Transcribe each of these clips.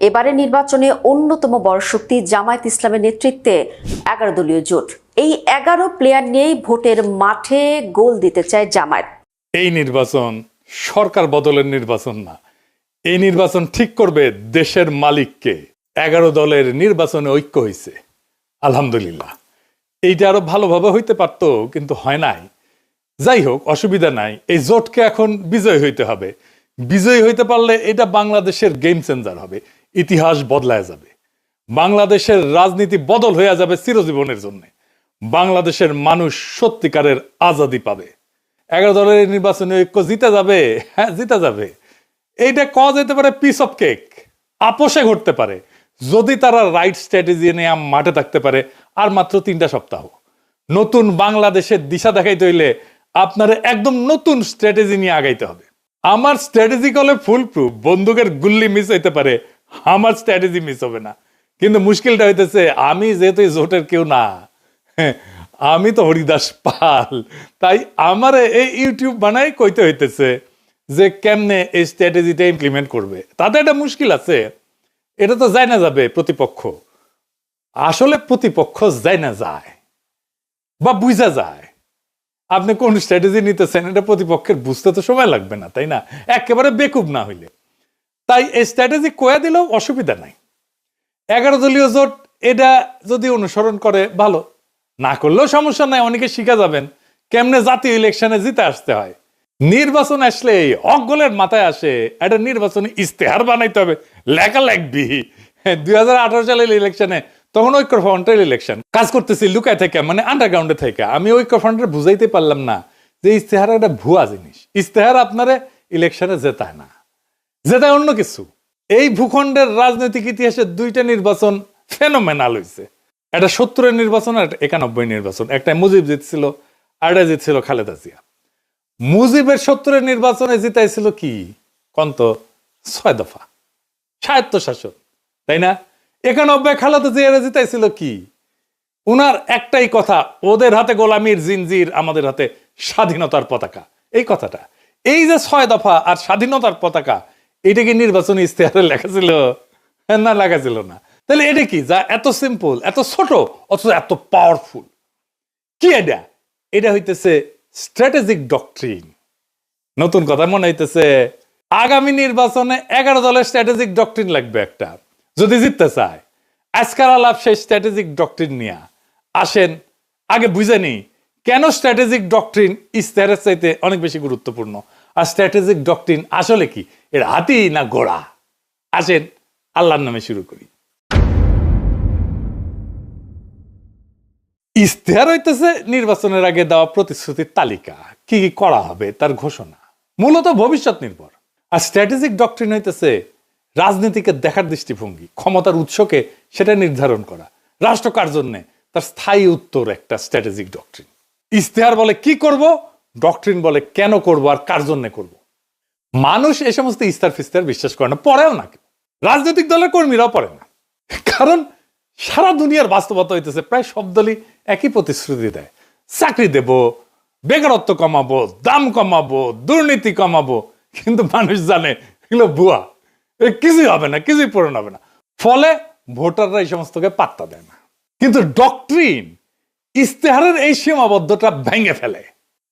এবারে নির্বাচনে অন্যতম বড় শক্তি জামায়াত ইসলামের নেতৃত্বে 11 দলীয় জোট। এই 11 প্লেয়ার নিয়েই ভোটের মাঠে গোল দিতে চায় জামায়াত। এই নির্বাচন সরকার বদলের নির্বাচন না, এই নির্বাচন ঠিক করবে দেশের মালিককে। 11 দলের নির্বাচনে ঐক্য হয়েছে, আলহামদুলিল্লাহ। এইটা আরো ভালোভাবে হইতে পারতো, কিন্তু হয় নাই। যাই হোক, অসুবিধা নাই। এই জোটকে এখন বিজয় হইতে হবে। বিজয়ী হইতে পারলে এটা বাংলাদেশের গেম চেঞ্জার হবে, ইতিহাস বদলায় যাবে, বাংলাদেশের রাজনীতি বদল হয়ে যাবে চিরজীবনের জন্য। বাংলাদেশের মানুষ সত্যিকারের আজাদি পাবে। 11 দলের নির্বাচনে ঐক্য জিতে যাবে, হ্যাঁ জিতে যাবে। এইটা কওয়া যেতে পারে পিস অফ কেক, আপোষে ঘটতে পারে যদি তারা রাইট স্ট্র্যাটেজি নিয়ে মাঠে থাকতে পারে। আর মাত্র 3টা সপ্তাহ। নতুন বাংলাদেশের দিশা দেখাইতে হইলে আপনার একদম নতুন স্ট্র্যাটেজি নিয়ে আগাইতে হবে। আমার স্ট্র্যাটেজি কলে ফুল প্রুফ, বন্দুকের গুল্লি মিস হইতে পারে, আমার স্ট্র্যাটেজি মিস হবে না। কিন্তু মুশকিলটা হইতেছে, আমি যেহেতু জোটের কেউ না, আমি তো হরিদাস পাল, তাই আমার এই ইউটিউব বানাই কইতে হইতেছে যে কেমনে এই স্ট্র্যাটেজিটা ইমপ্লিমেন্ট করবে। তাতে একটা মুশকিল আছে, এটা তো যায় না যাবে প্রতিপক্ষ। আসলে প্রতিপক্ষ যায় না যায় বা বুঝা যায় আপনি কোন স্ট্র্যাটেজি নিতেছেন, এটা প্রতিপক্ষের বুঝতে তো সময় লাগবে না, তাই না? একেবারে বেকুব না হইলে। তাই এই স্ট্র্যাটেজি কয়া দিলেও অসুবিধা নাই। 11 দলীয় জোট এটা যদি অনুসরণ করে ভালো, না করলেও সমস্যা নাই। অনেকে শিখা যাবেন কেমনে জাতীয় ইলেকশনে জিতে আসতে হয়। নির্বাচন আসলে অগলের মাথায় আসে একটা নির্বাচনী ইস্তেহার বানাইতে হবে, লেখা লাগবি। 2018 সালের ইলেকশনে তখন ঐক্যফ্রন্টের ইলেকশন কাজ করতেছি লুকায় থেকে, মানে আন্ডারগ্রাউন্ডে থেকে। আমি ঐক্যফ্রন্টের বুঝাইতে পারলাম না যে ইস্তেহার একটা ভুয়া জিনিস। ইস্তেহার আপনারে ইলেকশনে জেতায় না, জেতায় অন্য কিছু। এই ভূখণ্ডের রাজনৈতিক ইতিহাসে 2টা নির্বাচন ফেনোমেনাল হয়েছে। একটা 70-এর নির্বাচন আর 91 নির্বাচন। একটা মুজিব জিতছিল, আর একটা জিতছিল খালেদা জিয়া। মুজিবের 70-এর নির্বাচনে জিতাইছিল কি কন্ত 6 দফা স্বায়ত্তশাসন, তাই না? 91 খালেদা জিয়া জিতাইছিল কি? উনার একটাই কথা, ওদের হাতে গোলামির জিনজির, আমাদের হাতে স্বাধীনতার পতাকা। এই কথাটা, এই যে 6 দফা আর স্বাধীনতার পতাকা, এটা কি নির্বাচনী ইস্তেহারে লেখা ছিল? না, লেখা ছিল না। তাহলে এটা কি যা এত সিম্পল, এত ছোট, অথচ এত পাওয়ারফুল? কি এটা? এটা হইতেছে স্ট্র্যাটেজিক ডক্ট্রিন। নতুন কথা মনে হইতেছে, আগামী নির্বাচনে 11 দলের স্ট্র্যাটেজিক ডক্ট্রিন লাগবে একটা, যদি জিততে চায়। আজকাল আলাপ সেই স্ট্র্যাটেজিক ডক্ট্রিন নিয়ে আসেন। আগে বুঝে নিই কেন স্ট্র্যাটেজিক ডক্ট্রিন ইস্তেহারের চাইতে অনেক বেশি গুরুত্বপূর্ণ। আর স্ট্র্যাটেজিক ডক্ট্রিন আসলে কি, এর হাতি না ঘোড়া? আসেন আল্লাহর নামে শুরু করি। ইস্তেহার হইতেছে নির্বাচনের আগে দেওয়া প্রতিশ্রুতির তালিকা, কি কি করা হবে তার ঘোষণা, মূলত ভবিষ্যৎ নির্ভর। আর স্ট্র্যাটেজিক ডক্ট্রিন হইতেছে রাজনীতিকে দেখার দৃষ্টিভঙ্গি, ক্ষমতার উৎসকে সেটা নির্ধারণ করা, রাষ্ট্র কার জন্য তার স্থায়ী উত্তর একটা স্ট্র্যাটেজিক ডক্ট্রিন। ইস্তেহার বলে কি করব, ডক্ট্রিন বলে কেন করব আর কার জন্য করব। মানুষ এই সমস্ত ইস্তার ফিস্তার বিশ্বাস করে না, পড়েও না। রাজনৈতিক দলের কর্মীরাও পড়ে না, কারণ সারা দুনিয়ার বাস্তবতা হইতেছে প্রায় সব দলই একই প্রতিশ্রুতি দেয়। চাকরি দেব, বেকারত্ব কমাবো, দাম কমাবো, দুর্নীতি কমাবো। কিন্তু মানুষ জানে এগুলো ভুয়া, কিছুই হবে না, কিছুই পূরণ হবে না। ফলে ভোটাররা এই সমস্তকে পাত্তা দেয় না। কিন্তু ডক্ট্রিন ইস্তেহারের এই সীমাবদ্ধতা ভেঙে ফেলে।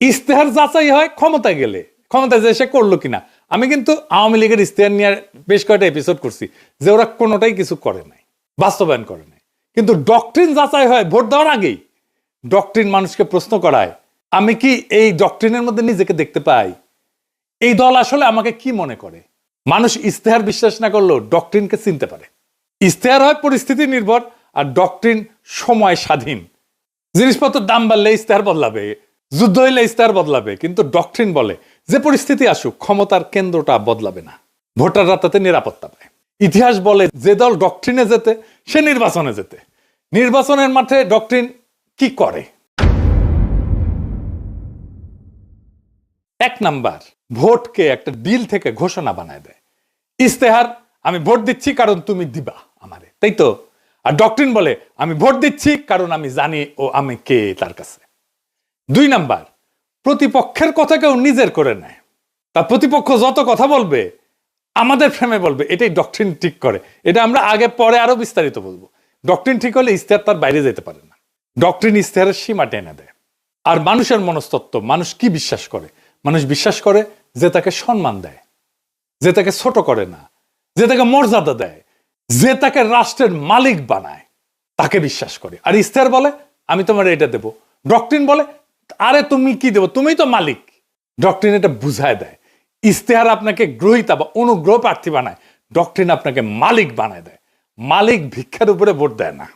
ইস্তেহার যাচাই হয় ক্ষমতায় গেলে, ক্ষমতায় যে সে করলো কিনা। আমি কিন্তু আওয়ামী লীগের ইস্তেহার নিয়ে বেশ কয়েকটা এপিসোড করছি যে ওরা কোনোটাই কিছু করে নাই, বাস্তবায়ন করে নাই। কিন্তু ডক্ট্রিন যাচাই হয় ভোট দেওয়ার আগেই। ডক্ট্রিন মানুষকে প্রশ্ন করায়, আমি কি এই ডক্ট্রিনের মধ্যে নিজেকে দেখতে পাই? এই দল আসলে আমাকে কি মনে করে? মানুষ ইস্তেহার বিশ্বাস না করলেও ডক্ট্রিনকে চিনতে পারে। ইস্তেহার হয় পরিস্থিতি নির্ভর, আর ডক্ট্রিন সময় স্বাধীন। জিনিসপত্রের দাম বাড়লে ইস্তেহার বদলাবে, যুদ্ধ হইলে ইস্তেহার বদলাবে, কিন্তু ডক্ট্রিন বলে যে পরিস্থিতি আসুক ক্ষমতার কেন্দ্রটা বদলাবে না, ভোটাররা তাতে নিরাপত্তা পায়। ইতিহাস বলে যে দল ডক্ট্রিনে যেতে সে নির্বাচনে যেতে। নির্বাচনের মাঠে ডক্ট্রিন কি করে? 1 নাম্বার, ভোটকে একটা ডিল থেকে ঘোষণা বানায় দেয়। ইস্তেহার, আমি ভোট দিচ্ছি কারণ তুমি দিবা আমারে, তাই তো? আর ডক্ট্রিন বলে আমি ভোট দিচ্ছি কারণ আমি জানি ও আমি কে তার কাছে। 2 নাম্বার, প্রতিপক্ষের কথা কেউ নিজের করে নেয়। তার প্রতিপক্ষ যত কথা বলবে আমাদের ফ্রেমে বলবে এটাই ডক্ট্রিন ঠিক করে। এটা আমরা আগে পরে আরো বিস্তারিত বলবো। ডক্ট্রিন ঠিক হলে ইশতেহার তার বাইরে যেতে পারে না। ডক্ট্রিন ইশতেহারের সীমা টেনে দেয়। আর মানুষের মনস্তত্ত্ব, মানুষ কি বিশ্বাস করে? মানুষ বিশ্বাস করে যে তাকে সম্মান দেয়, যে তাকে ছোট করে না, যে তাকে মর্যাদা দেয়, যে তাকে রাষ্ট্রের মালিক বানায়, তাকে বিশ্বাস করে। আর ইশতেহার বলে আমি তোমার এটা দেব। ডক্ট্রিন বলে আরে তুমি কি দেবো, তুমিই তো মালিক। ডক্ট্রিন এটা বুঝায় দেয়। ইশতেহার আপনাকে গ্রহীতা বা অনুগ্রহ প্রার্থী বানায়, ডক্ট্রিন আপনাকে মালিক বানায় দেয়। মালিক ভিক্ষার উপরে ভোট দেয় না।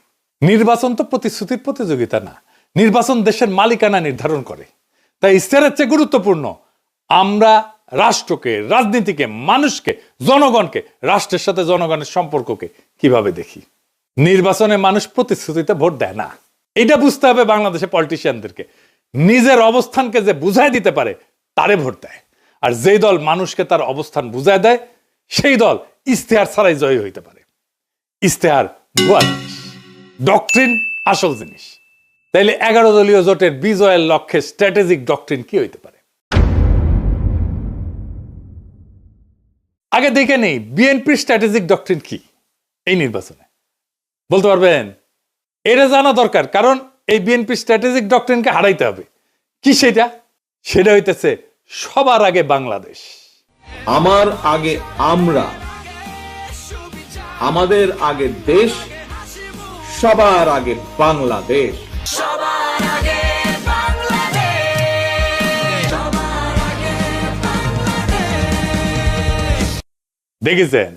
নির্বাচন তো প্রতিশ্রুতির প্রতিযোগিতা না, নির্বাচন দেশের মালিকানা নির্ধারণ করে। তাই ইশতেহারের চেয়ে গুরুত্বপূর্ণ আমরা রাষ্ট্রকে, রাজনীতিকে, মানুষকে, জনগণকে, রাষ্ট্রের সাথে জনগণের সম্পর্ককে কিভাবে দেখি। নির্বাচনে মানুষ প্রতিশ্রুতিতে ভোট দেয় না, এটা বুঝতে হবে বাংলাদেশের পলিটিশিয়ানদেরকে। নিজের অবস্থানকে যে বুঝাই দিতে পারে তারে ভোট দেয়। আর যেই দল মানুষকে তার অবস্থান বুঝায় দেয় সেই দল ইশতেহার ছাড়াই জয়ী হইতে পারে। ইশতেহার ভুয়া জিনিস, ডক্ট্রিন আসল জিনিস। তাইলে 11 দলীয় জোটের বিজয়ের লক্ষ্যে স্ট্র্যাটেজিক ডক্ট্রিন কি হইতে পারে? আগে দেখে নেই বিএনপির স্ট্র্যাটেজিক ডক্ট্রিন কি এই নির্বাচনে, বলতে পারবেন? এটা জানা দরকার, কারণ এই বিএনপির স্ট্র্যাটেজিক ডক্ট্রিনকে হারাইতে হবে। কি সেটা? সেটা হইতেছে সবার আগে বাংলাদেশ, আমার আগে আমরা, আমাদের আগে দেশ, সবার আগে বাংলাদেশ। দেখেছেন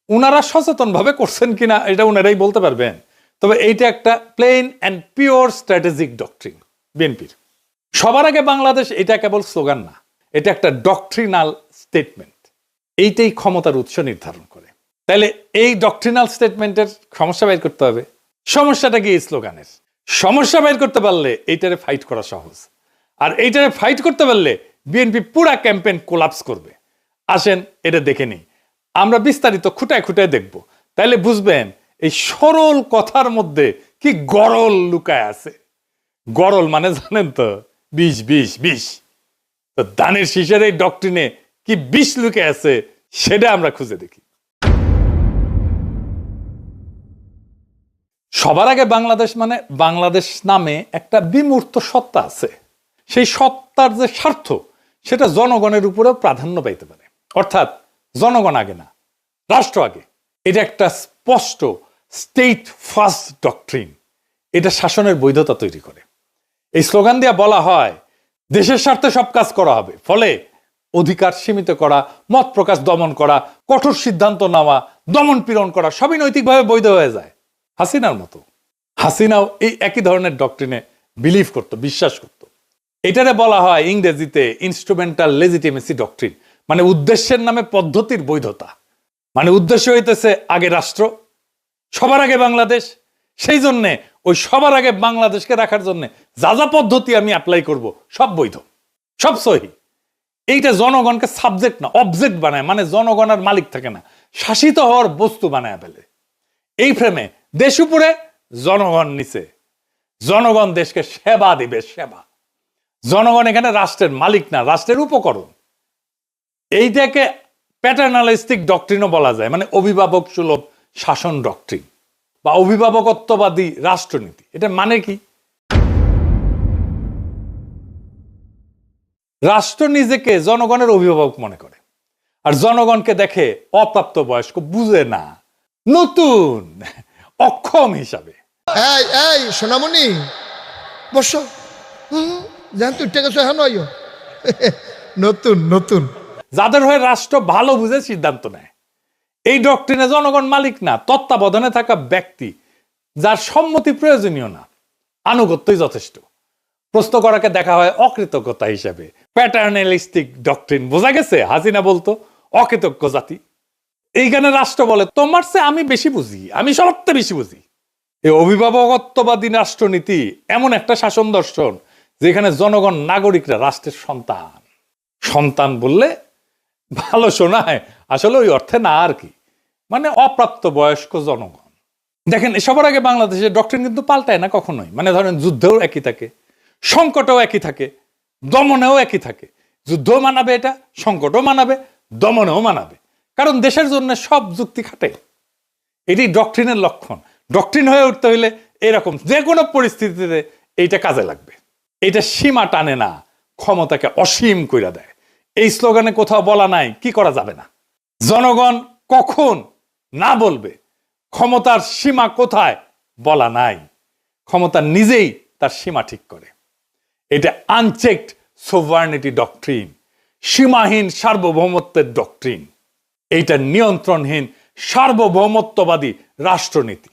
উনারা সচেতন ভাবে করছেন কিনা এটা উনারাই বলতে পারবেন। তবে এইটা একটা plain and pure strategic doctrine বিএনপির। সবার আগে বাংলাদেশ এটা কেবল স্লোগান না, এটা একটা ডক্ট্রিনাল স্টেটমেন্ট। এইটাই ক্ষমতার উৎস নির্ধারণ করে। তাহলে এই ডক্ট্রিনাল স্টেটমেন্টের সমস্যা বের করতে হবে। সমস্যাটা কি এই স্লোগানের? সমস্যা বের করতে পারলে এইটারে ফাইট করা সহজ। আর এইটারে ফাইট করতে পারলে বিএনপি পুরা ক্যাম্পেইন কোলাপস করবে। আসেন এটা দেখে নিই, আমরা বিস্তারিত খুঁটায় খুঁটায় দেখব। তাইলে বুঝবেন এই সরল কথার মধ্যে কি গরল লুকায় আছে। গরল মানে জানেন তো, বিষ বিষ বিষ। তো দানের শীষের এই ডক্ট্রিনে কি বিষ লুকে আছে সেটা আমরা খুঁজে দেখি। সবার আগে বাংলাদেশ মানে বাংলাদেশ নামে একটা বিমূর্ত সত্তা আছে। সেই সত্তার যে স্বার্থ সেটা জনগণের উপরেও প্রাধান্য পাইতে পারে। অর্থাৎ জনগণ আগে না, রাষ্ট্র আগে। এটা একটা স্পষ্ট স্টেট ফার্স্ট ডক্ট্রিন। এটা শাসনের বৈধতা তৈরি করে। এই স্লোগান দিয়ে বলা হয় দেশের স্বার্থে সব কাজ করা হবে, ফলে অধিকার সীমিত করা, মত প্রকাশ দমন করা, কঠোর সিদ্ধান্ত নেওয়া, দমন পীড়ন করা সবই নৈতিকভাবে বৈধ হয়ে যায়। হাসিনার মতো। হাসিনাও এই একই ধরনের ডক্ট্রিনে বিলিভ করত, বিশ্বাস করত। এটারে বলা হয় ইংরেজিতে ইনস্ট্রুমেন্টাল লেজিটিমেসি ডক্ট্রিন, মানে উদ্দেশ্যের নামে পদ্ধতির বৈধতা। মানে উদ্দেশ্য হইতেছে আগে রাষ্ট্র, সবার আগে বাংলাদেশ। সেই জন্যে ওই সবার আগে বাংলাদেশকে রাখার জন্য যা যা পদ্ধতি আমি অ্যাপ্লাই করব সব বৈধ, সব সহি। এইটা জনগণকে সাবজেক্ট না অবজেক্ট বানায়, মানে জনগণ আর মালিক থাকে না, শাসিত হওয়ার বস্তু বানায় ফেলে। এই ফ্রেমে দেশ উপরে, জনগণ নিচে। জনগণ দেশকে সেবা দিবে, সেবা। জনগণ এখানে রাষ্ট্রের মালিক না, রাষ্ট্রের উপকরণ। এইটাকে প্যাটার্নালিস্টিক ডক্ট্রিনও বলা যায়, মানে অভিভাবক সুলভ শাসন ডক্ট্রিন বা অভিভাবকত্ববাদী রাষ্ট্রনীতি। এটা মানে কি? রাষ্ট্র নিজেকে জনগণের অভিভাবক মনে করে, আর জনগণকে দেখে অপ্রাপ্ত বয়স্ক, বুঝে না, নতুন, অক্ষম হিসাবে। এই এই সোনামণি বসো, জান তুই টেকে এখন নতুন নতুন। যাদের হয়ে রাষ্ট্র ভালো বুঝে সিদ্ধান্ত নেয়। এই ডক্ট্রিনে জনগণ মালিক না, তত্ত্বাবধানে থাকা ব্যক্তি, যার সম্মতি প্রয়োজনীয় না, আনুগত্যই যথেষ্ট। প্রশ্ন করাকে দেখা হয় অকৃতজ্ঞতা হিসেবে। Paternalistic doctrine. বোঝা গেছে হাসিনা বলতো অকৃতজ্ঞ জাতি। এইখানে রাষ্ট্র বলে তোমার চেয়ে আমি বেশি বুঝি, আমি সবচেয়ে বেশি বুঝি। এই অভিভাবকত্ববাদী রাষ্ট্রনীতি এমন একটা শাসন দর্শন যেখানে জনগণ নাগরিকরা রাষ্ট্রের সন্তান। সন্তান বললে ভালো শোনায়, আসলে ওই অর্থে না আর কি, মানে অপ্রাপ্ত বয়স্ক জনগণ। দেখেন সবার আগে বাংলাদেশের ডক্ট্রিন কিন্তু পাল্টায় না কখনোই। মানে ধরেন যুদ্ধেও একই থাকে, সংকটেও একই থাকে, দমনেও একই থাকে। যুদ্ধও মানাবে এটা, সংকটও মানাবে, দমনেও মানাবে। কারণ দেশের জন্য সব যুক্তি খাটে। এটি ডক্ট্রিনের লক্ষণ। ডক্ট্রিন হয়ে উঠতে হইলে এরকম যে কোনো পরিস্থিতিতে এইটা কাজে লাগবে। এটা সীমা টানে না, ক্ষমতাকে অসীম কইরা দেয়। এই স্লোগানে কোথাও বলা নাই কি করা যাবে না, জনগণ কখন না বলবে, ক্ষমতার সীমা কোথায় বলা নাই। ক্ষমতা নিজেই তার সীমা ঠিক করে। এটা আনচেকড সোভার্নিটি ডক্ট্রিন, সীমাহীন সার্বভৌমত্বের ডক্ট্রিন। এইটা নিয়ন্ত্রণহীন সার্বভৌমত্ববাদী রাষ্ট্রনীতি।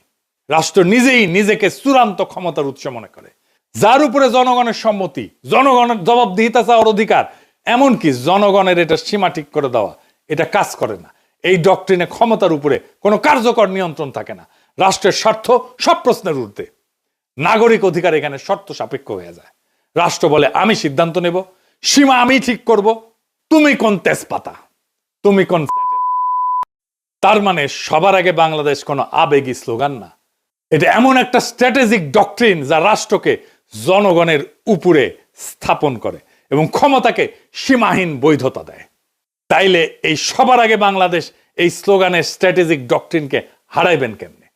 রাষ্ট্র নিজেই নিজেকে চূড়ান্ত ক্ষমতার উৎস মনে করে, যার উপরে জনগণের সম্মতি, জনগণের জবাবদিহিতা চাওয়ার অধিকার, এমনকি জনগণের এটা সীমা ঠিক করে দেওয়া, এটা কাজ করে না। এই ডক্ট্রিনে ক্ষমতার উপরে কোনো কার্যকর নিয়ন্ত্রণ থাকে না। রাষ্ট্রের স্বার্থ সব প্রশ্নের ঊর্ধ্বে। নাগরিক অধিকার এখানে শর্ত সাপেক্ষ হয়ে যায়। রাষ্ট্র বলে আমি সিদ্ধান্ত নেব, সীমা আমি ঠিক করব, তুমি কোন তেজপাতা, তুমি কোন। তার মানে সবার আগে বাংলাদেশ কোনো আবেগী স্লোগান না, এটা এমন একটা স্ট্র্যাটেজিক ডক্ট্রিন যা রাষ্ট্রকে জনগণের উপরে স্থাপন করে এবং ক্ষমতাকে সীমাহীন বৈধতা দেয়। তাইলে এই সবার আগে বাংলাদেশ এই স্লোগানের স্ট্র্যাটেজিক ডক্ট্রিনকে হারাইবেন কেমনে?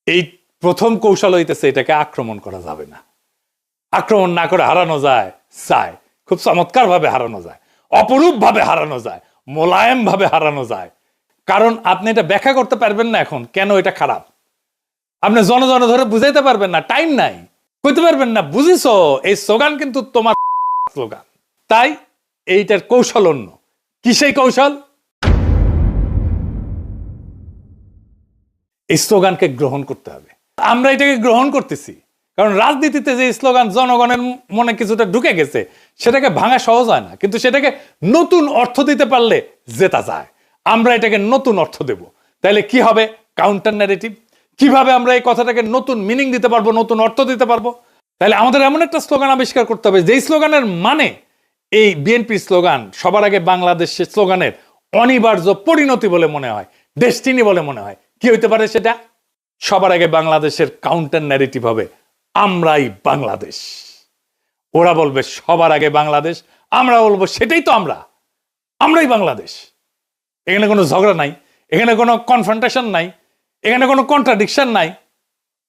এই প্রথম কৌশল হইতেছে এটাকে আক্রমণ করা যাবে না। আক্রমণ না করে হারানো যায়, খুব চমৎকার ভাবে হারানো যায়, অপরূপ ভাবে হারানো যায়, মোলায়েম ভাবে হারানো যায়। কারণ আপনি এটা ব্যাখ্যা করতে পারবেন না এখন কেন এটা খারাপ। আপনি জন ধরে বুঝাইতে পারবেন না, টাইম নাই, কইতে পারবেন না বুঝিছো এই স্লোগান কিন্তু তোমার স্লোগান। তাই এইটার কৌশল অন্য। কি সেই কৌশল? এই স্লোগানকে গ্রহণ করতে হবে। আমরা এটাকে গ্রহণ করতেছি কারণ রাজনীতিতে যে স্লোগান জনগণের মনে কিছুটা ঢুকে গেছে, সেটাকে ভাঙা সহজ হয় না, কিন্তু সেটাকে নতুন অর্থ দিতে পারলে জেতা যায়। আমরা এটাকে নতুন অর্থ দেব। তাইলে কি হবে? Counter narrative. কিভাবে আমরা এই কথাটাকে নতুন মিনিং দিতে পারবো, নতুন অর্থ দিতে পারবো? তাহলে আমাদের এমন একটা স্লোগান আবিষ্কার করতে হবে যেই স্লোগানের মানে এই বিএনপির স্লোগান সবার আগে বাংলাদেশের স্লোগানের অনিবার্য পরিণতি বলে মনে হয়, ডেস্টিনি বলে মনে হয়। কি হইতে পারে সেটা? সবার আগে বাংলাদেশের কাউন্টার ন্যারেটিভ হবে আমরাই বাংলাদেশ। ওরা বলবে সবার আগে বাংলাদেশ, আমরা বলবো সেটাই তো আমরাই বাংলাদেশ। এখানে কোনো ঝগড়া নাই, এখানে কোনো কনফ্রন্টেশন নাই, এখানে কোনো কন্ট্রাডিকশন নাই,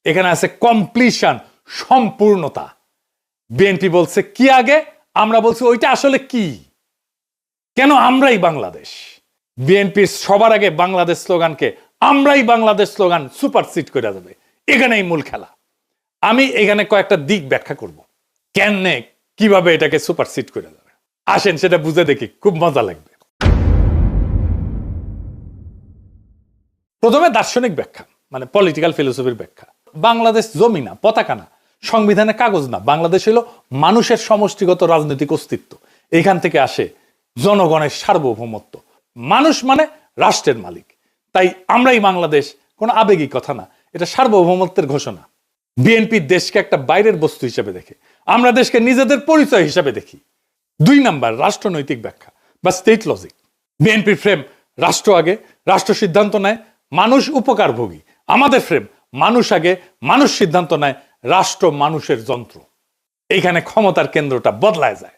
এখানে আছে কমপ্লিশন, সম্পূর্ণতা। বিএনপি বলছে কি আগে, আমরা বলছি ওইটা আসলে কি, কেন আমরাই বাংলাদেশ। বিএনপির সবার আগে বাংলাদেশ স্লোগানকে আমরাই বাংলাদেশ স্লোগান সুপারসিড করে দেবে। এখানেই মূল খেলা। আমি এখানে কয়েকটা দিক ব্যাখ্যা করব কেমনে, কিভাবে এটাকে সুপারসিড করে দেবে। আসেন সেটা বুঝে দেখি, খুব মজা লাগবে। প্রথমে দার্শনিক ব্যাখ্যা, মানে পলিটিক্যাল ফিলোসফির ব্যাখ্যা। বাংলাদেশ জমি না, পতাকা না, সংবিধানে কাগজ না, বাংলাদেশ হলো মানুষের সমষ্টিগত রাজনৈতিক অস্তিত্ব। এখান থেকে আসে জনগণের সার্বভৌমত্ব। মানুষ মানে রাষ্ট্রের মালিক। তাই আমরাই বাংলাদেশ কোনো আবেগিক কথা না, এটা সার্বভৌমত্বের ঘোষণা। বিএনপি দেশকে একটা বাইরের বস্তু হিসেবে দেখে, আমরা দেশকে নিজেদের পরিচয় হিসেবে দেখি। 2 নাম্বার রাষ্ট্রনৈতিক ব্যাখ্যা বা স্টেট লজিক। বিএনপির ফ্রেম রাষ্ট্র আগে, রাষ্ট্র সিদ্ধান্ত নেয়, মানুষ উপকারভোগী। আমাদের ফ্রেম মানুষ আগে, মানুষ সিদ্ধান্ত নেয়, রাষ্ট্র মানুষের যন্ত্র। এইখানে ক্ষমতার কেন্দ্রটা বদলায় যায়।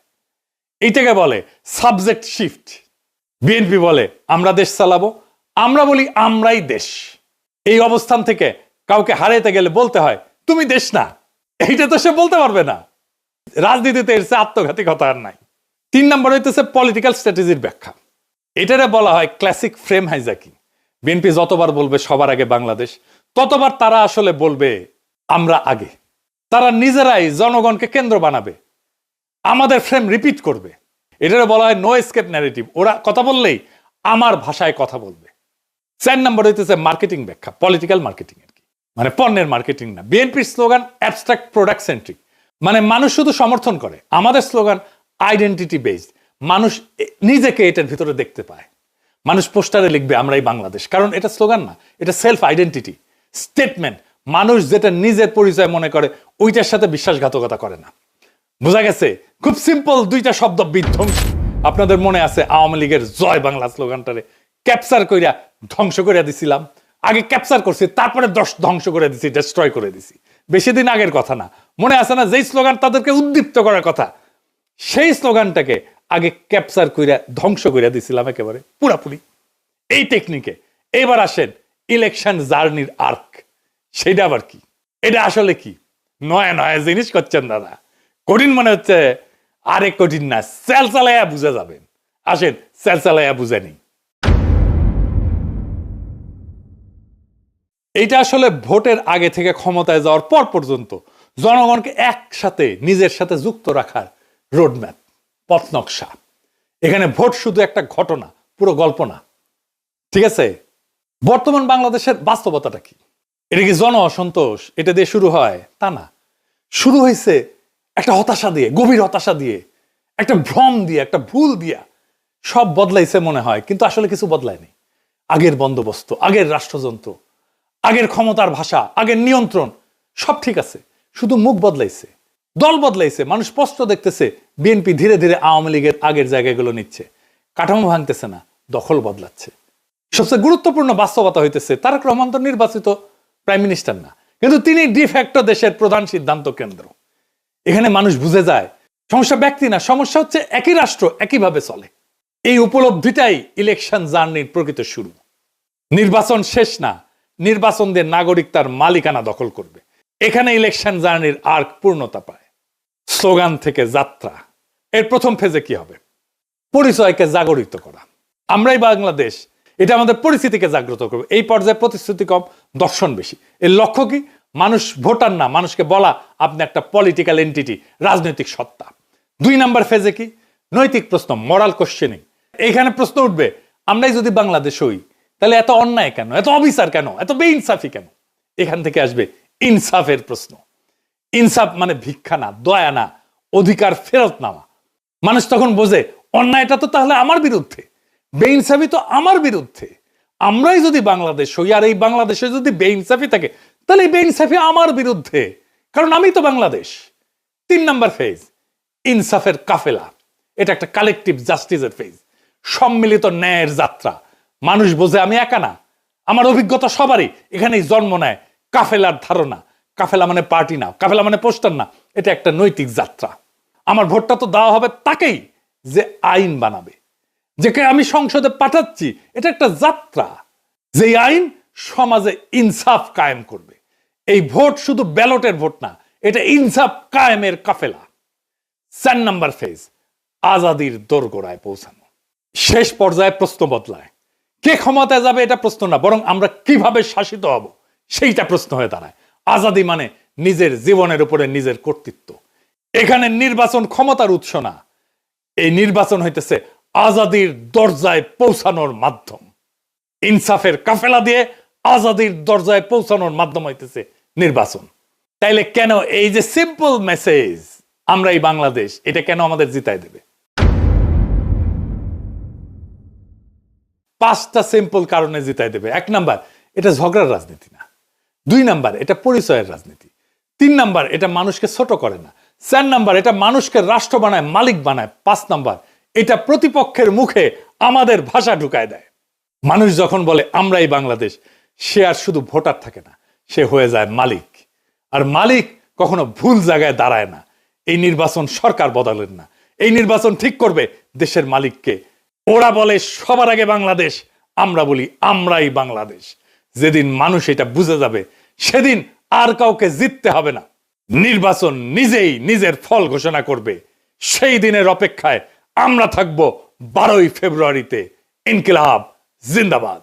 এইটাকে বলে সাবজেক্ট শিফট। বিএনপি বলে আমরা দেশ চালাবো, আমরা বলি আমরাই দেশ। এই অবস্থান থেকে কাউকে হারাইতে গেলে বলতে হয় তুমি দেশ না। এইটা তো সে বলতে পারবে না। রাজনীতিতে এর চেয়ে আত্মঘাতী কথা আর নাই। 3 নম্বর হইতেছে পলিটিক্যাল স্ট্র্যাটেজির ব্যাখ্যা। এটারে বলা হয় ক্লাসিক ফ্রেম হাইজ্যাকিং। বিএনপি যতবার বলবে সবার আগে বাংলাদেশ, ততবার তারা আসলে বলবে আমরা আগে। তারা নিজেরাই জনগণকে কেন্দ্র বানাবে, আমাদের ফ্রেম রিপিট করবে। এটারে বলা হয় নো এসকেপ ন্যারেটিভ। ওরা কথা বললেই আমার ভাষায় কথা বলবে। 4 নম্বর হইতেছে মার্কেটিং ব্যাখ্যা, পলিটিক্যাল মার্কেটিং আর কি, মানে পণ্যের মার্কেটিং না। বিএনপির স্লোগান অ্যাবস্ট্রাক্ট প্রোডাক্ট সেন্ট্রিক, মানে মানুষ শুধু সমর্থন করে। আমাদের স্লোগান আইডেন্টিটি বেসড, মানুষ নিজেকে এটার ভিতরে দেখতে পায়। মানুষ পোস্টারে লিখবে আমরাই বাংলাদেশ, কারণ এটা স্লোগান না, এটা সেলফ আইডেন্টিটি স্টেটমেন্ট। মানুষ যেটা নিজের পরিচয় মনে করে ওইটার সাথে বিশ্বাসঘাতকতা করে না। বোঝা গেছে? খুব সিম্পল 2টা শব্দ, বিধ্বংসী। আপনাদের মনে আছে আওয়ামী লীগের জয় বাংলা স্লোগানটারে ক্যাপচার কইরা ধ্বংস করে দিছিলাম। আগে ক্যাপচার করছি, তারপরে ধ্বংস করে দিছি, ডেস্ট্রয় করে দিছি। বেশি দিন আগের কথা না, মনে আছে না? যেই স্লোগান তাদেরকে উদ্দীপ্ত করার কথা, সেই স্লোগানটাকে আগে ক্যাপচার কইরা ধ্বংস কইরা দিছিলাম একেবারে পুরাপুরি এই টেকনিকে। এবার আসেন ইলেকশন জার্নির আর্ক, সেটা আবার কি? এটা আসলে কি? নয়া নয়া জিনিস করছেন দাদা, কঠিন মনে হচ্ছে। আরে কঠিন না, সেল চালাইয়া বুঝে যাবেন। আসেন সেল চালাইয়া বুঝে নিই। এইটা আসলে ভোটের আগে থেকে ক্ষমতায় যাওয়ার পর পর্যন্ত জনগণকে একসাথে নিজের সাথে যুক্ত রাখার রোডম্যাপ, পথ নকশা। এখানে ভোট শুধু একটা ঘটনা, পুরো গল্প না, ঠিক আছে? বর্তমান বাংলাদেশের বাস্তবতাটা কি? এটা কি জন অসন্তোষ এটা দিয়ে শুরু হয়? তা না, শুরু হয়েছে একটা হতাশা দিয়ে, গভীর হতাশা দিয়ে, একটা ভ্রম দিয়ে, একটা ভুল দিয়া। সব বদলাইছে মনে হয়, কিন্তু আসলে কিছু বদলায়নি। আগের বন্দোবস্ত, আগের রাষ্ট্রযন্ত্র, আগের ক্ষমতার ভাষা, আগের নিয়ন্ত্রণ সব ঠিক আছে, শুধু মুখ বদলাইছে, দল বদলাইছে। মানুষ স্পষ্ট দেখতেছে বিএনপি ধীরে ধীরে আওয়ামী লীগের আগের জায়গাগুলো নিচ্ছে, কাঠামো ভাঙতেছে না, দখল বদলাচ্ছে। সবচেয়ে গুরুত্বপূর্ণ বাস্তবতা হইতেছে তারেক রহমান তো নির্বাচিত প্রাইম মিনিস্টার না, কিন্তু তিনি ডিফ্যাক্টো দেশের প্রধান সিদ্ধান্ত কেন্দ্র। এখানে মানুষ বুঝে যায় সমস্যা ব্যক্তি না, সমস্যা হচ্ছে একই রাষ্ট্র একইভাবে চলে। এই উপলব্ধিটাই ইলেকশন জার্নির প্রকৃত শুরু। নির্বাচন শেষ না, নির্বাচন দিয়ে নাগরিক তার মালিকানা দখল করবে। এখানে ইলেকশন জার্নির আর্ক পূর্ণতা পায়। স্লোগান থেকে যাত্রা। এর প্রথম ফেজে কি হবে? পরিচয়কে জাগরিত করা। আমরাই বাংলাদেশ, এটা আমাদের পরিস্থিতিকে জাগ্রত করবে। এই পর্যায়ে প্রতিশ্রুতি কম, দর্শন বেশি। এর লক্ষ্য কি? মানুষ ভোটার না, মানুষকে বলা আপনি একটা পলিটিক্যাল এন্টিটি, রাজনৈতিক সত্তা। 2 নাম্বার ফেজে কি? নৈতিক প্রশ্ন, মরাল কোশ্চেনিং। এইখানে প্রশ্ন উঠবে, আমরাই যদি বাংলাদেশ হই তাহলে এত অন্যায় কেন, এত অবিচার কেন, এত বেইনসাফি কেন? এখান থেকে আসবে ইনসাফের প্রশ্ন। ইনসাফ মানে ভিক্ষা না, দয়া না, অধিকার ফেরত নেওয়া। মানুষ তখন বোঝে অন্যায়টা তো তাহলে আমার বিরুদ্ধে, বেইনসাফি তো আমার বিরুদ্ধে। আমরাই যদি বাংলাদেশ হই আর এই বাংলাদেশে যদি বেইনসাফি থাকে তাহলে এই বেইনসাফি আমার বিরুদ্ধে, কারণ আমি তো বাংলাদেশ। 3 নাম্বার ফেজ, ইনসাফের কাফেলা। এটা একটা কালেকটিভ জাস্টিসের ফেজ, সম্মিলিত ন্যায়ের যাত্রা। মানুষ বোঝে আমি একা না, আমার অভিজ্ঞতা সবারই। এখানেই জন্ম নেয় কাফেলার ধারণা। কাফেলা মানে পার্টি না, কাফেলা মানে পোস্টার না, এটা একটা নৈতিক যাত্রা। আমার ভোটটা তো দেওয়া হবে তাকেই যে আইন বানাবে, যেকে আমি সংসদে পাঠাচ্ছি। এটা একটা যাত্রা, যে আইন সমাজে ইনসাফ কায়েম করবে। এই ভোট শুধু ব্যালটের ভোট না, এটা ইনসাফ কায়েমের কাফেলা। 4 নাম্বার ফেজ, আজাদির দোরগোড়ায় পৌঁছানো। শেষ পর্যায়ে প্রশ্ন বদলায়। কে ক্ষমতায় যাবে এটা প্রশ্ন না, বরং আমরা কিভাবে শাসিত হব সেইটা প্রশ্ন হয়ে দাঁড়ায়। আজাদি মানে নিজের জীবনের উপরে নিজের কর্তৃত্ব। এখানে নির্বাচন ক্ষমতার উৎস না, এই নির্বাচন হইতেছে আজাদির দরজায় পৌঁছানোর মাধ্যম। ইনসাফের কাফেলা দিয়ে আজাদির দরজায় পৌঁছানোর মাধ্যম হইতেছে নির্বাচন। তাইলে কেন এই যে সিম্পল মেসেজ আমরা এই বাংলাদেশ, এটা কেন আমাদের জিতাই দেবে? 5টা সিম্পল কারণে জিতাই দেবে। 1 নাম্বার, এটা ঝগড়ার রাজনীতি না। 2 নাম্বার, এটা পরিচয়ের রাজনীতি। 3 নাম্বার, এটা মানুষকে ছোট করে না। 4 নাম্বার, এটা মানুষকে রাষ্ট্র বানায়, মালিক বানায়। 5 নাম্বার, এটা প্রতিপক্ষের মুখে আমাদের ভাষা ঢুকায় দেয়। মানুষ যখন বলে আমরাই বাংলাদেশ, সে আর শুধু ভোটার থাকে না, সে হয়ে যায় মালিক। আর মালিক কখনো ভুল জায়গায় দাঁড়ায় না। এই নির্বাচন সরকার বদলেন না, এই নির্বাচন ঠিক করবে দেশের মালিককে। ওরা বলে সবার আগে বাংলাদেশ, আমরা বলি আমরাই বাংলাদেশ। যেদিন মানুষ এটা বুঝে যাবে, সেদিন আর কাউকে জিততে হবে না। নির্বাচন নিজেই নিজের ফল ঘোষণা করবে। সেই দিনের অপেক্ষায় আমরা থাকবো 12ই ফেব্রুয়ারিতে। ইনকিলাব জিন্দাবাদ।